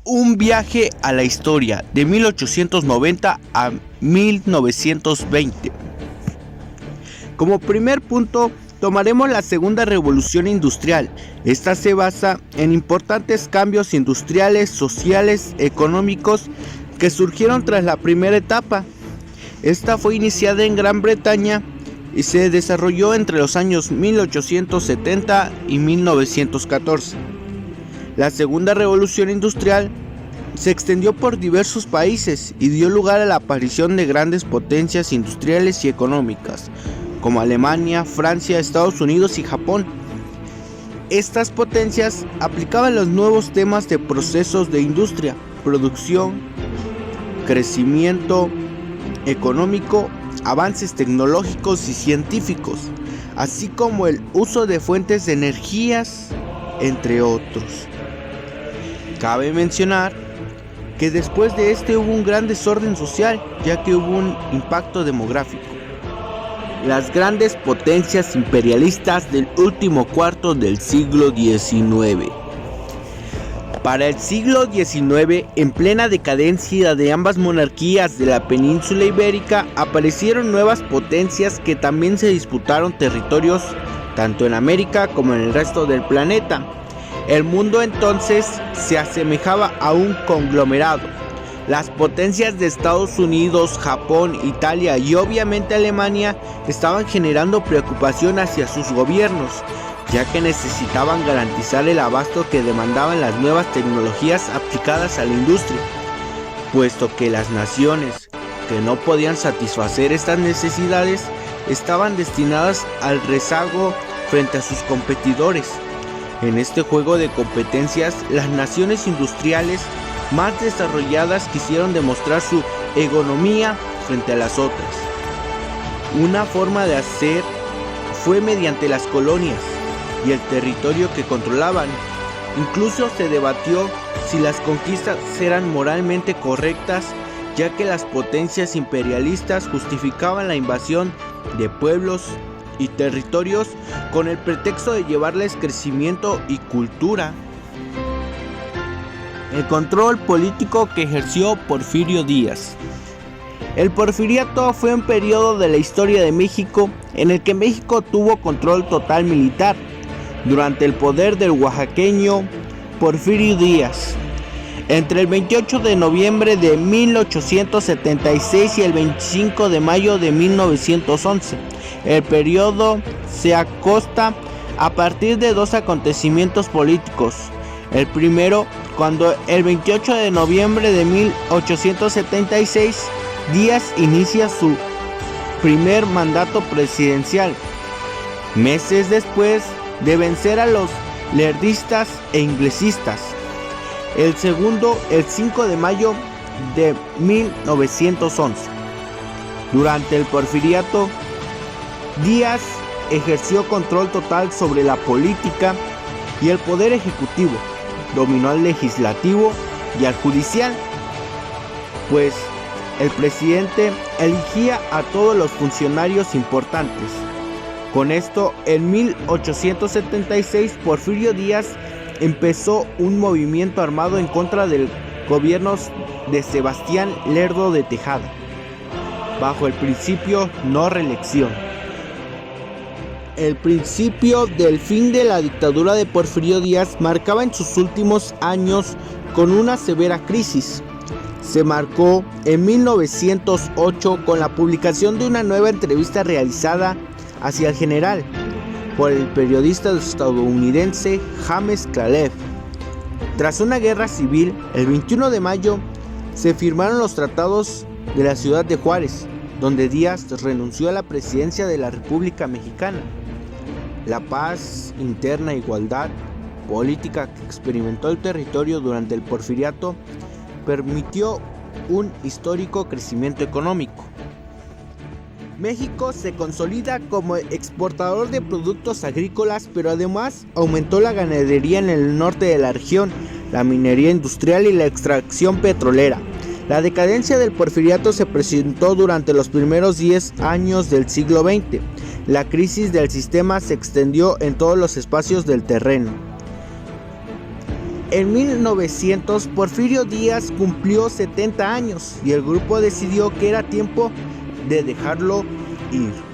Un viaje a la historia de 1890 a 1920. Como primer punto, tomaremos la segunda revolución industrial. Esta se basa en importantes cambios industriales, sociales, económicos que surgieron tras la primera etapa. Esta fue iniciada en Gran Bretaña y se desarrolló entre los años 1870 y 1914. La segunda revolución industrial se extendió por diversos países y dio lugar a la aparición de grandes potencias industriales y económicas, como Alemania, Francia, Estados Unidos y Japón. Estas potencias aplicaban los nuevos temas de procesos de industria, producción, crecimiento económico, avances tecnológicos y científicos, así como el uso de fuentes de energías, entre otros. Cabe mencionar que después de este hubo un gran desorden social, ya que hubo un impacto demográfico. Las grandes potencias imperialistas del último cuarto del siglo XIX. Para el siglo XIX, en plena decadencia de ambas monarquías de la península ibérica, aparecieron nuevas potencias que también se disputaron territorios tanto en América como en el resto del planeta. El mundo entonces se asemejaba a un conglomerado. Las potencias de Estados Unidos, Japón, Italia y obviamente Alemania estaban generando preocupación hacia sus gobiernos, ya que necesitaban garantizar el abasto que demandaban las nuevas tecnologías aplicadas a la industria, puesto que las naciones que no podían satisfacer estas necesidades estaban destinadas al rezago frente a sus competidores. En este juego de competencias, las naciones industriales más desarrolladas quisieron demostrar su hegemonía frente a las otras. Una forma de hacer fue mediante las colonias y el territorio que controlaban. Incluso se debatió si las conquistas eran moralmente correctas, ya que las potencias imperialistas justificaban la invasión de pueblos y territorios con el pretexto de llevarles crecimiento y cultura. El control político que ejerció Porfirio Díaz. El porfiriato fue un periodo de la historia de México en el que México tuvo control total militar durante el poder del oaxaqueño Porfirio Díaz. Entre el 28 de noviembre de 1876 y el 25 de mayo de 1911, el periodo se acosta a partir de dos acontecimientos políticos. El primero, cuando el 28 de noviembre de 1876, Díaz inicia su primer mandato presidencial, meses después de vencer a los leerdistas e inglesistas. El segundo, el 5 de mayo de 1911. Durante el porfiriato, Díaz ejerció control total sobre la política y el poder ejecutivo, dominó al legislativo y al judicial, pues el presidente elegía a todos los funcionarios importantes. Con esto, en 1876, Porfirio Díaz empezó un movimiento armado en contra del gobierno de Sebastián Lerdo de Tejada, bajo el principio no reelección. El principio del fin de la dictadura de Porfirio Díaz marcaba en sus últimos años con una severa crisis. Se marcó en 1908 con la publicación de una nueva entrevista realizada hacia el general por el periodista estadounidense James Clarev. Tras una guerra civil, el 21 de mayo se firmaron los tratados de la ciudad de Juárez, donde Díaz renunció a la presidencia de la República Mexicana. La paz interna e igualdad política que experimentó el territorio durante el porfiriato permitió un histórico crecimiento económico. México se consolida como exportador de productos agrícolas, pero además aumentó la ganadería en el norte de la región, la minería industrial y la extracción petrolera. La decadencia del porfiriato se presentó durante los primeros 10 años del siglo XX. La crisis del sistema se extendió en todos los espacios del terreno. En 1900, Porfirio Díaz cumplió 70 años y el grupo decidió que era tiempo de dejarlo ir.